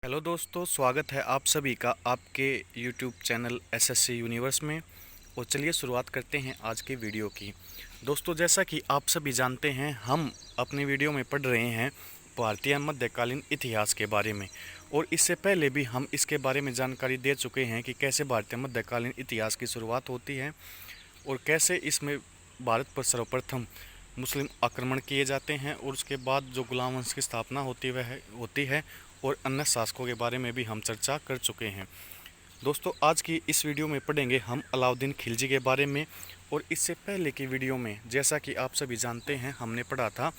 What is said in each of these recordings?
Hello दोस्तों, स्वागत है आप सभी का आपके यूट्यूब चैनल एसएससी यूनिवर्स में। और चलिए शुरुआत करते हैं आज के वीडियो की। दोस्तों, जैसा कि आप सभी जानते हैं, हम अपने वीडियो में पढ़ रहे हैं भारतीय मध्यकालीन इतिहास के बारे में। और इससे पहले भी हम इसके बारे में जानकारी दे चुके हैं कि कैसे भारतीय मध्यकालीन इतिहास की शुरुआत होती है और कैसे इसमें भारत पर सर्वप्रथम मुस्लिम आक्रमण किए जाते हैं और उसके बाद जो गुलाम वंश की स्थापना होती है और अन्य शासकों के बारे में भी हम चर्चा कर चुके हैं। दोस्तों, आज की इस वीडियो में पढ़ेंगे हम अलाउद्दीन खिलजी के बारे में। और इससे पहले की वीडियो में, जैसा कि आप सभी जानते हैं, हमने पढ़ा था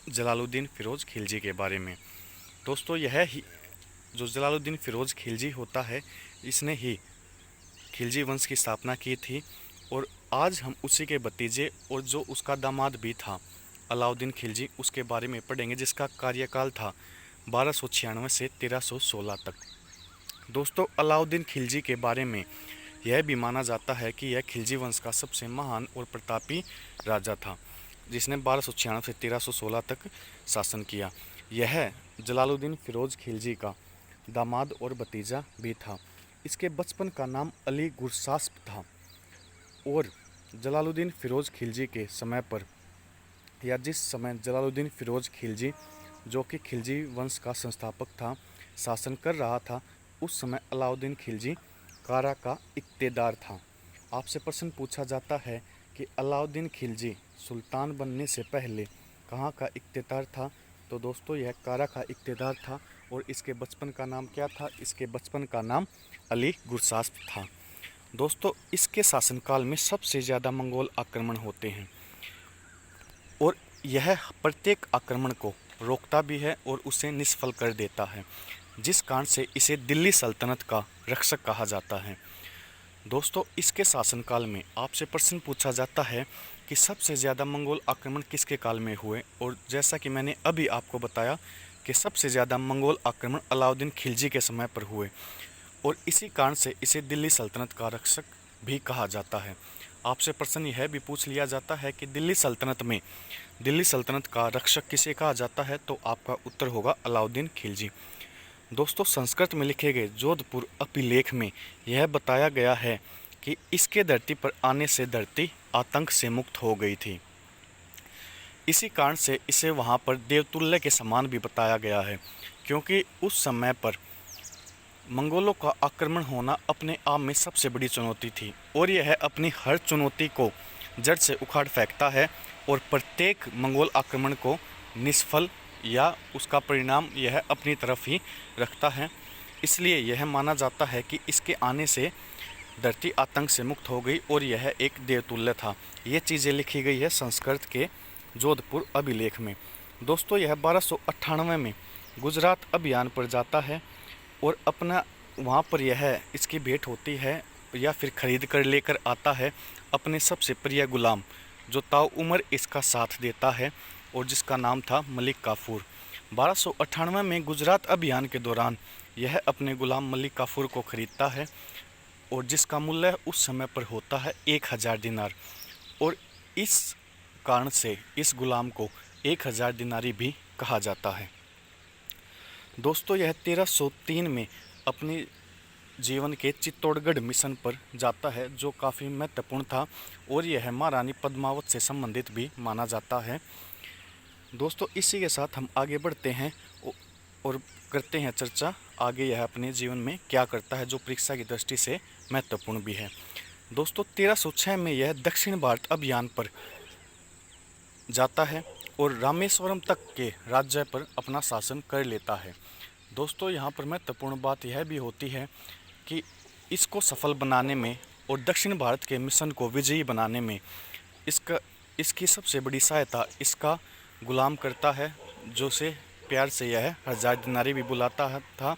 जलालुद्दीन फिरोज खिलजी के बारे में। दोस्तों, यह ही जो जलालुद्दीन फिरोज खिलजी होता है, इसने ही खिलजी वंश की स्थापना की थी। और आज हम उसी के भतीजे और जो उसका दामाद भी था अलाउद्दीन खिलजी, उसके बारे में पढ़ेंगे, जिसका कार्यकाल था 1296 से 1316 तक। दोस्तों, अलाउद्दीन खिलजी के बारे में यह भी माना जाता है कि यह खिलजी वंश का सबसे महान और प्रतापी राजा था, जिसने 1296 से 1316 तक शासन किया। यह जलालुद्दीन फिरोज खिलजी का दामाद और भतीजा भी था। इसके बचपन का नाम अली गुरसास्प था। और जलालुद्दीन फिरोज खिलजी के समय पर, या जिस समय जलालुद्दीन फिरोज खिलजी, जो कि खिलजी वंश का संस्थापक था, शासन कर रहा था, उस समय अलाउद्दीन खिलजी कारा का इक्तेदार था। आपसे प्रश्न पूछा जाता है कि अलाउद्दीन खिलजी सुल्तान बनने से पहले कहाँ का इक्तेदार था। तो दोस्तों, यह कारा का इक्तेदार था। और इसके बचपन का नाम क्या था? इसके बचपन का नाम अली गुरसास्प था। दोस्तों, इसके शासनकाल में सबसे ज़्यादा मंगोल आक्रमण होते हैं और यह प्रत्येक आक्रमण को रोकता भी है और उसे निष्फल कर देता है, जिस कारण से इसे दिल्ली सल्तनत का रक्षक कहा जाता है। दोस्तों, इसके शासनकाल में आपसे प्रश्न पूछा जाता है कि सबसे ज़्यादा मंगोल आक्रमण किसके काल में हुए। और जैसा कि मैंने अभी आपको बताया कि सबसे ज़्यादा मंगोल आक्रमण अलाउद्दीन खिलजी के समय पर हुए और इसी कारण से इसे दिल्ली सल्तनत का रक्षक भी कहा जाता है। आपसे प्रश्न यह भी पूछ लिया जाता है कि दिल्ली सल्तनत का रक्षक किसे कहा जाता है, तो आपका उत्तर होगा अलाउद्दीन खिलजी। दोस्तों, संस्कृत में लिखे गए जोधपुर अभिलेख में यह बताया गया है कि इसके धरती पर आने से धरती आतंक से मुक्त हो गई थी। इसी कारण से इसे वहाँ पर देवतुल्य के समान भी बताया गया है, क्योंकि उस समय पर मंगोलों का आक्रमण होना अपने आप में सबसे बड़ी चुनौती थी और यह अपनी हर चुनौती को जड़ से उखाड़ फेंकता है और प्रत्येक मंगोल आक्रमण को निष्फल या उसका परिणाम यह अपनी तरफ ही रखता है। इसलिए यह माना जाता है कि इसके आने से धरती आतंक से मुक्त हो गई और यह एक देवतुल्य था। ये चीज़ें लिखी गई है संस्कृत के जोधपुर अभिलेख में। दोस्तों, यह 1298 में गुजरात अभियान पर जाता है और अपना वहाँ पर यह इसकी भेंट होती है या फिर खरीद कर लेकर आता है अपने सबसे प्रिय गुलाम, जो ताउम्र इसका साथ देता है और जिसका नाम था मलिक काफूर। 1298 में गुजरात अभियान के दौरान यह अपने गुलाम मलिक काफूर को खरीदता है और जिसका मूल्य उस समय पर होता है 1000 दिनार। और इस कारण से इस गुलाम को 1000 दिनारी भी कहा जाता है। दोस्तों, यह 1303 में अपने जीवन के चित्तौड़गढ़ मिशन पर जाता है, जो काफ़ी महत्वपूर्ण था और यह महारानी पद्मावत से संबंधित भी माना जाता है। दोस्तों, इसी के साथ हम आगे बढ़ते हैं और करते हैं चर्चा आगे यह अपने जीवन में क्या करता है, जो परीक्षा की दृष्टि से महत्वपूर्ण भी है। दोस्तों, 1306 में यह दक्षिण भारत अभियान पर जाता है और रामेश्वरम तक के राज्य पर अपना शासन कर लेता है। दोस्तों, यहाँ पर महत्वपूर्ण बात यह भी होती है कि इसको सफल बनाने में और दक्षिण भारत के मिशन को विजयी बनाने में इसकी सबसे बड़ी सहायता इसका गुलाम करता है, जो से प्यार से यह 1000 दिनारी भी बुलाता था।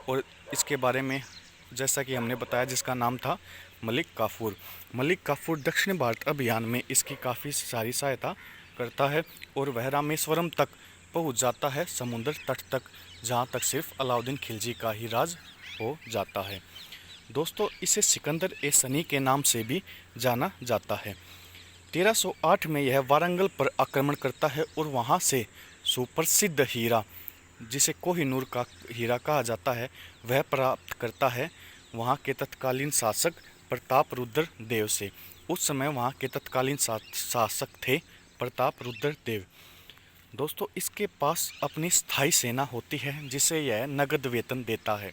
और इसके बारे में जैसा कि हमने बताया, जिसका नाम था मलिक काफूर। मलिक काफूर दक्षिण भारत अभियान में इसकी काफ़ी सारी सहायता करता है और वह रामेश्वरम तक पहुंच जाता है, समुद्र तट तक, जहां तक सिर्फ अलाउद्दीन खिलजी का ही राज हो जाता है। दोस्तों, इसे सिकंदर ए सनी के नाम से भी जाना जाता है। 1308 में यह वारंगल पर आक्रमण करता है और वहां से सुप्रसिद्ध हीरा जिसे कोहिनूर का हीरा कहा जाता है, वह प्राप्त करता है वहाँ के तत्कालीन शासक प्रताप रुद्र देव से। उस समय वहाँ के तत्कालीन शासक थे प्रताप रुद्र देव। दोस्तों, इसके पास अपनी स्थायी सेना होती है जिसे यह नगद वेतन देता है।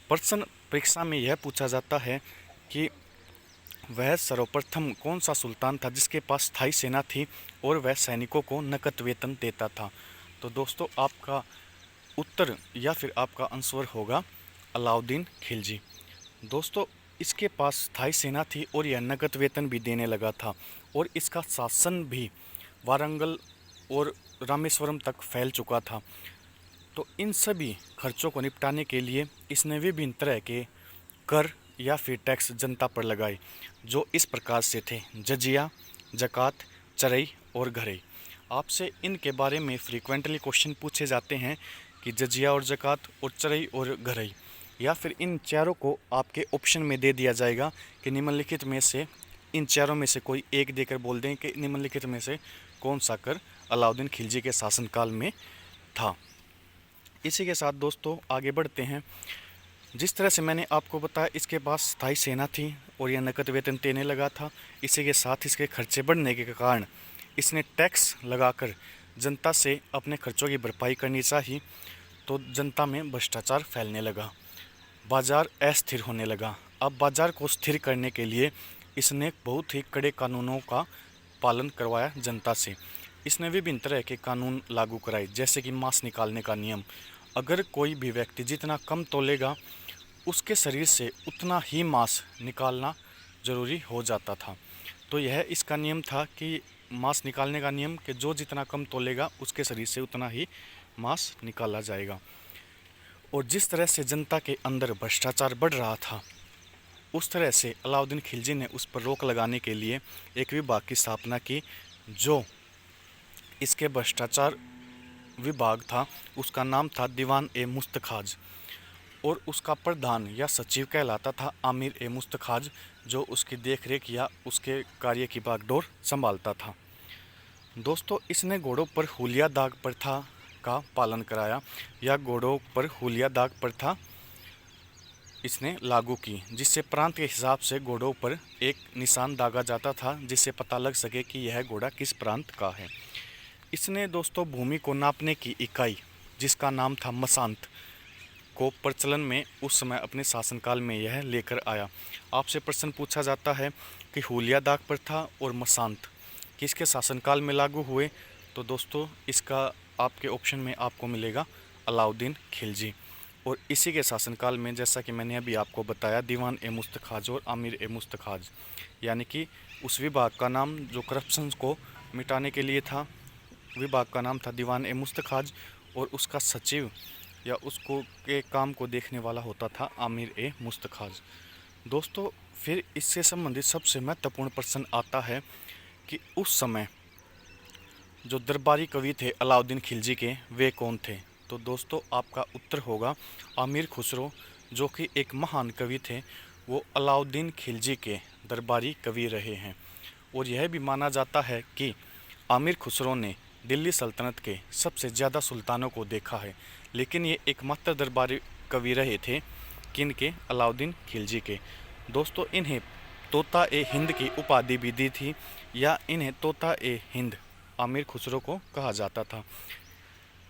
प्रश्न परीक्षा में यह पूछा जाता है कि वह सर्वप्रथम कौन सा सुल्तान था जिसके पास स्थायी सेना थी और वह सैनिकों को नकद वेतन देता था। तो दोस्तों, आपका उत्तर या फिर आपका आंसर होगा अलाउद्दीन खिलजी। दोस्तों, इसके पास स्थायी सेना थी और यह नकद वेतन भी देने लगा था और इसका शासन भी वारंगल और रामेश्वरम तक फैल चुका था। तो इन सभी खर्चों को निपटाने के लिए इसने विभिन्न तरह के कर या फिर टैक्स जनता पर लगाए, जो इस प्रकार से थे: जजिया, जकात, चरई और घरई। आपसे इनके बारे में फ्रीक्वेंटली क्वेश्चन पूछे जाते हैं कि जजिया और जकात और चरई और घरई, या फिर इन चारों को आपके ऑप्शन में दे दिया जाएगा कि निम्नलिखित में से इन चारों में से कोई एक देकर बोल दें कि निम्नलिखित में से कौन सा कर अलाउद्दीन खिलजी के शासनकाल में था। इसी के साथ दोस्तों आगे बढ़ते हैं। जिस तरह से मैंने आपको बताया, इसके पास स्थायी सेना थी और यह नकद वेतन देने लगा था। इसी के साथ इसके खर्चे बढ़ने के कारण इसने टैक्स लगाकर जनता से अपने खर्चों की भरपाई करनी चाहिए। तो जनता में भ्रष्टाचार फैलने लगा, बाजार अस्थिर होने लगा। अब बाजार को स्थिर करने के लिए इसने बहुत ही कड़े कानूनों का पालन करवाया जनता से। इसने विभिन्न तरह के कानून लागू कराए, जैसे कि मांस निकालने का नियम। अगर कोई भी व्यक्ति जितना कम तोलेगा, उसके शरीर से उतना ही मांस निकालना जरूरी हो जाता था। तो यह इसका नियम था कि मांस निकालने का नियम कि जो जितना कम तोलेगा उसके शरीर से उतना ही मांस निकाला जाएगा। और जिस तरह से जनता के अंदर भ्रष्टाचार बढ़ रहा था, उस तरह से अलाउद्दीन खिलजी ने उस पर रोक लगाने के लिए एक विभाग की स्थापना की, जो इसके भ्रष्टाचार विभाग था। उसका नाम था दीवान ए मुस्तखाज, और उसका प्रधान या सचिव कहलाता था आमिर ए मुस्तखाज, जो उसकी देखरेख या उसके कार्य की बागडोर संभालता था। दोस्तों, इसने घोड़ों पर हुलिया दाग प्रथा का पालन कराया, या घोड़ों पर हुलिया दाग प्रथा इसने लागू की, जिससे प्रांत के हिसाब से घोड़ों पर एक निशान दागा जाता था, जिससे पता लग सके कि यह घोड़ा किस प्रांत का है। इसने दोस्तों भूमि को नापने की इकाई, जिसका नाम था मसांत, को प्रचलन में उस समय अपने शासनकाल में यह लेकर आया। आपसे प्रश्न पूछा जाता है कि हुलिया दाग प्रथा और मसांत किसके शासनकाल में लागू हुए, तो दोस्तों इसका आपके ऑप्शन में आपको मिलेगा अलाउद्दीन खिलजी। और इसी के शासनकाल में, जैसा कि मैंने अभी आपको बताया, दीवान ए मुस्तखाज और आमिर ए मुस्तखाज, यानी कि उस विभाग का नाम जो करप्शन को मिटाने के लिए था, विभाग का नाम था दीवान ए मुस्तखाज, और उसका सचिव या उसको के काम को देखने वाला होता था आमिर ए मुस्तखाज। दोस्तों, फिर इससे संबंधित सबसे महत्वपूर्ण प्रश्न आता है कि उस समय जो दरबारी कवि थे अलाउद्दीन खिलजी के, वे कौन थे। तो दोस्तों आपका उत्तर होगा अमीर खुसरो, जो कि एक महान कवि थे। वो अलाउद्दीन खिलजी के दरबारी कवि रहे हैं। और यह भी माना जाता है कि आमिर खुसरो ने दिल्ली सल्तनत के सबसे ज़्यादा सुल्तानों को देखा है, लेकिन ये एकमात्र दरबारी कवि रहे थे किनके, अलाउद्दीन खिलजी के। दोस्तों, इन्हें तोता ए हिंद की उपाधि भी दी थी, या इन्हें तोता ए हिंद आमिर खुसरो को कहा जाता था।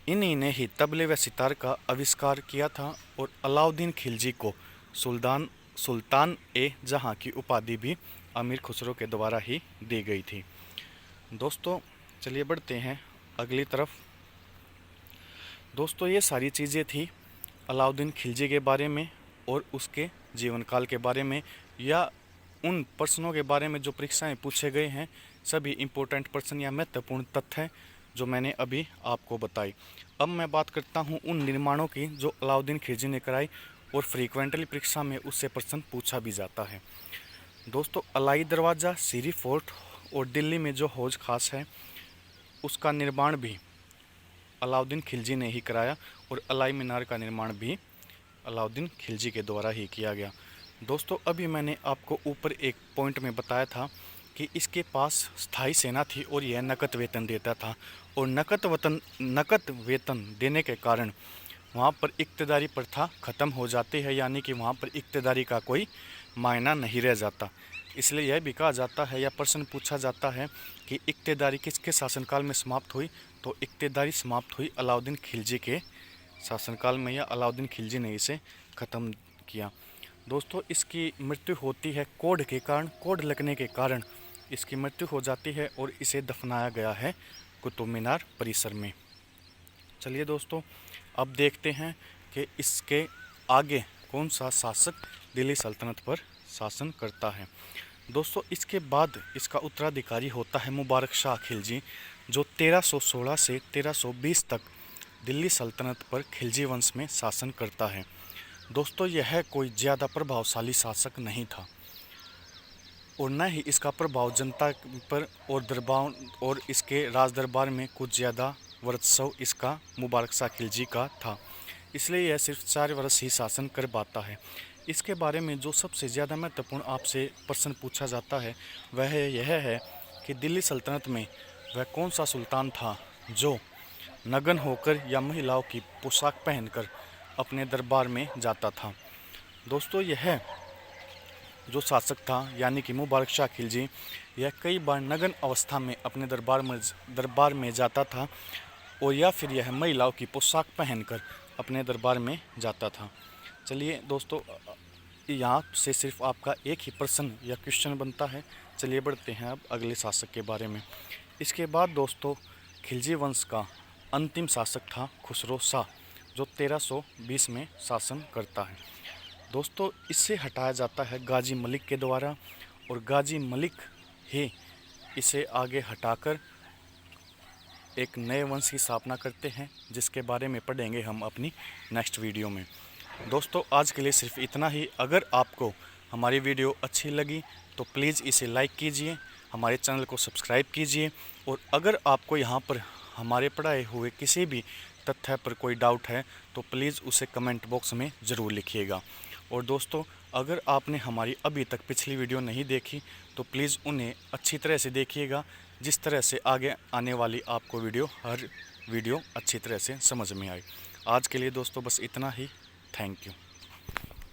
इन्हीं ने ही तबले व सितार का आविष्कार किया था, और अलाउद्दीन खिलजी को सुल्तान ए जहां की उपाधि भी आमिर खुसरो के द्वारा ही दी गई थी। दोस्तों चलिए बढ़ते हैं अगली तरफ। दोस्तों, ये सारी चीज़ें थी अलाउद्दीन खिलजी के बारे में और उसके जीवन काल के बारे में, या उन प्रश्नों के बारे में जो परीक्षाएं पूछे गए हैं, सभी इम्पोर्टेंट प्रश्न या महत्वपूर्ण तथ्य जो मैंने अभी आपको बताई। अब मैं बात करता हूं उन निर्माणों की जो अलाउद्दीन खिलजी ने कराई और फ्रीक्वेंटली परीक्षा में उससे प्रश्न पूछा भी जाता है। दोस्तों, अलाई दरवाज़ा, सीरी फोर्ट और दिल्ली में जो हौज खास है, उसका निर्माण भी अलाउद्दीन खिलजी ने ही कराया, और अलाई मीनार का निर्माण भी अलाउद्दीन खिलजी के द्वारा ही किया गया। दोस्तों, अभी मैंने आपको ऊपर एक पॉइंट में बताया था कि इसके पास स्थायी सेना थी और यह नकद वेतन देता था, और नकद वेतन देने के कारण वहाँ पर इक़्तिदारी प्रथा ख़त्म हो जाती है, यानी कि वहाँ पर इक़्तिदारी का कोई मायना नहीं रह जाता। इसलिए यह भी कहा जाता है या प्रश्न पूछा जाता है कि इक़्तिदारी किसके शासनकाल में समाप्त हुई, तो इक़्तिदारी समाप्त हुई अलाउद्दीन खिलजी के शासनकाल में, या अलाउद्दीन खिलजी ने इसे ख़त्म किया। दोस्तों, इसकी मृत्यु होती है कोढ़ के कारण, कोढ़ लगने के कारण इसकी मृत्यु हो जाती है और इसे दफनाया गया है कुतुब मीनार परिसर में। चलिए दोस्तों, अब देखते हैं कि इसके आगे कौन सा शासक दिल्ली सल्तनत पर शासन करता है। दोस्तों, इसके बाद इसका उत्तराधिकारी होता है मुबारक शाह खिलजी, जो 1316 से 1320 तक दिल्ली सल्तनत पर खिलजी वंश में शासन करता है। दोस्तों, यह कोई ज़्यादा प्रभावशाली शासक नहीं था और न ही इसका प्रभाव जनता पर और इसके राज दरबार में कुछ ज़्यादा वर्चस्व इसका मुबारक शाह खिलजी का था। इसलिए यह सिर्फ 4 वर्ष ही शासन कर पाता है। इसके बारे में जो सबसे ज़्यादा महत्वपूर्ण आपसे प्रश्न पूछा जाता है वह यह है कि दिल्ली सल्तनत में वह कौन सा सुल्तान था जो नग्न होकर या महिलाओं की पोशाक पहनकर अपने दरबार में जाता था। दोस्तों, यह जो शासक था यानी कि मुबारक शाह खिलजी, यह कई बार नग्न अवस्था में अपने दरबार में जाता था, और या फिर यह महिलाओं की पोशाक पहनकर अपने दरबार में जाता था। चलिए दोस्तों, यहाँ से सिर्फ आपका एक ही प्रश्न या क्वेश्चन बनता है। चलिए बढ़ते हैं अब अगले शासक के बारे में। इसके बाद दोस्तों, खिलजी वंश का अंतिम शासक था खुसरो शाह, जो 1320 में शासन करता है। दोस्तों, इससे हटाया जाता है गाजी मलिक के द्वारा, और गाजी मलिक ही इसे आगे हटाकर एक नए वंश की स्थापना करते हैं, जिसके बारे में पढ़ेंगे हम अपनी नेक्स्ट वीडियो में। दोस्तों, आज के लिए सिर्फ इतना ही। अगर आपको हमारी वीडियो अच्छी लगी तो प्लीज़ इसे लाइक कीजिए, हमारे चैनल को सब्सक्राइब कीजिए, और अगर आपको यहाँ पर हमारे पढ़ाए हुए किसी भी तथ्य पर कोई डाउट है तो प्लीज़ उसे कमेंट बॉक्स में ज़रूर लिखिएगा। और दोस्तों, अगर आपने हमारी अभी तक पिछली वीडियो नहीं देखी तो प्लीज़ उन्हें अच्छी तरह से देखिएगा, जिस तरह से आगे आने वाली आपको हर वीडियो अच्छी तरह से समझ में आए। आज के लिए दोस्तों बस इतना ही। Thank you.